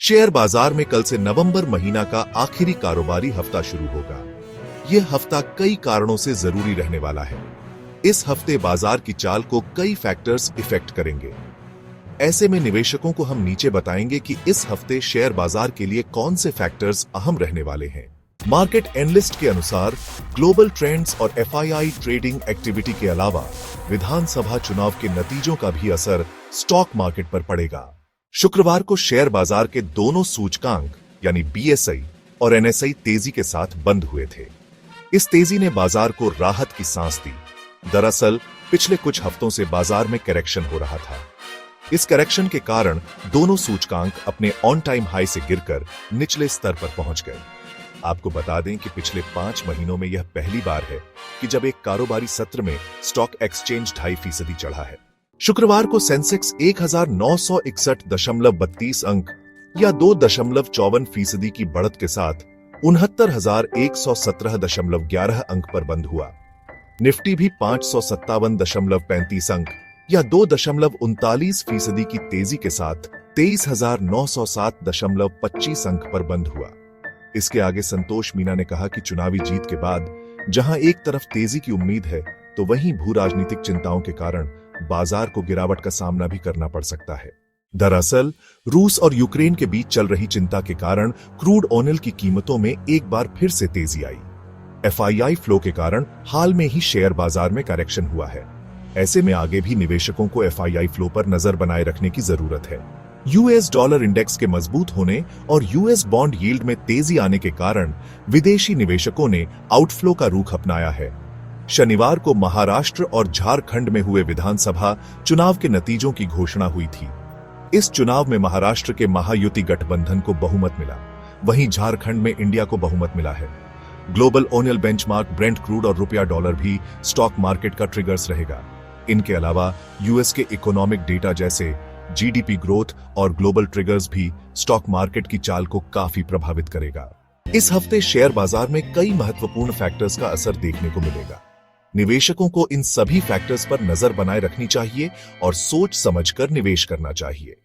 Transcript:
Share बाजार में कल से नवंबर महीना का आखिरी कारोबारी हफ्ता शुरू होगा। यह हफ्ता कई कारणों से जरूरी रहने वाला है। इस हफ्ते बाजार की चाल को कई फैक्टर्स इफेक्ट करेंगे। ऐसे में निवेशकों को हम नीचे बताएंगे कि इस हफ्ते शेयर बाजार के लिए कौन से फैक्टर्स अहम रहने वाले हैं। मार्केट एनालिस्ट के अनुसार ग्लोबल ट्रेंड्स और एफआईआई ट्रेडिंग एक्टिविटी के अलावा विधानसभा चुनाव के नतीजों का भी असर स्टॉक मार्केट पर पड़ेगा। शुक्रवार को शेयर बाजार के दोनों सूचकांक यानी बीएसआई और एनएसआई तेजी के साथ बंद हुए थे। इस तेजी ने बाजार को राहत की सांस दी। दरअसल पिछले कुछ हफ्तों से बाजार में करेक्शन हो रहा था। इस करेक्शन के कारण दोनों सूचकांक अपने ऑन टाइम हाई से गिरकर निचले स्तर पर पहुंच गए। आपको बता दें कि पिछले 5 महीनों में यह पहली बार है कि जब एक कारोबारी सत्र में स्टॉक एक्सचेंज 2.5% चढ़ा है। शुक्रवार को सेंसेक्स 1961.32 अंक या 2.54% की बढ़त के साथ 69,117.11 अंक पर बंद हुआ। निफ्टी भी 557.35 अंक या 2.39% की तेजी के साथ 23,907.25 अंक पर बंद हुआ। इसके आगे संतोष मीना ने कहा कि चुनावी जीत के बाद जहां एक तरफ तेजी की उम्मीद है, तो वहीं भू राजनीतिक चिंताओं के कारण बाजार को गिरावट का सामना भी करना पड़ सकता है। दरअसल रूस और यूक्रेन के बीच चल रही चिंता के कारण क्रूड ऑयल की कीमतों में एक बार फिर से तेजी आई। एफआईआई फ्लो के कारण हाल में ही शेयर बाजार में करेक्शन हुआ है। ऐसे में आगे भी निवेशकों को एफआईआई फ्लो पर नजर बनाए रखने की जरूरत है। यूएस डॉलर इंडेक्स के मजबूत होने और यूएस बॉन्ड यील्ड में तेजी आने के कारण विदेशी निवेशकों ने आउटफ्लो का रुख अपनाया है। शनिवार को महाराष्ट्र और झारखंड में हुए विधानसभा चुनाव के नतीजों की घोषणा हुई थी। इस चुनाव में महाराष्ट्र के महायुति गठबंधन को बहुमत मिला, वहीं झारखंड में इंडिया को बहुमत मिला है। Global oil benchmark, Brent crude और रुपया डॉलर भी स्टॉक मार्केट का ट्रिगर्स रहेगा। इनके अलावा यूएस के इकोनॉमिक डेटा जैसे जीडीपी ग्रोथ और ग्लोबल ट्रिगर्स भी स्टॉक मार्केट की चाल को काफी प्रभावित करेगा। इस हफ्ते शेयर बाजार में कई महत्वपूर्ण फैक्टर्स का असर देखने को मिलेगा। निवेशकों को इन सभी फैक्टर्स पर नजर बनाए रखनी चाहिए और सोच समझकर निवेश करना चाहिए।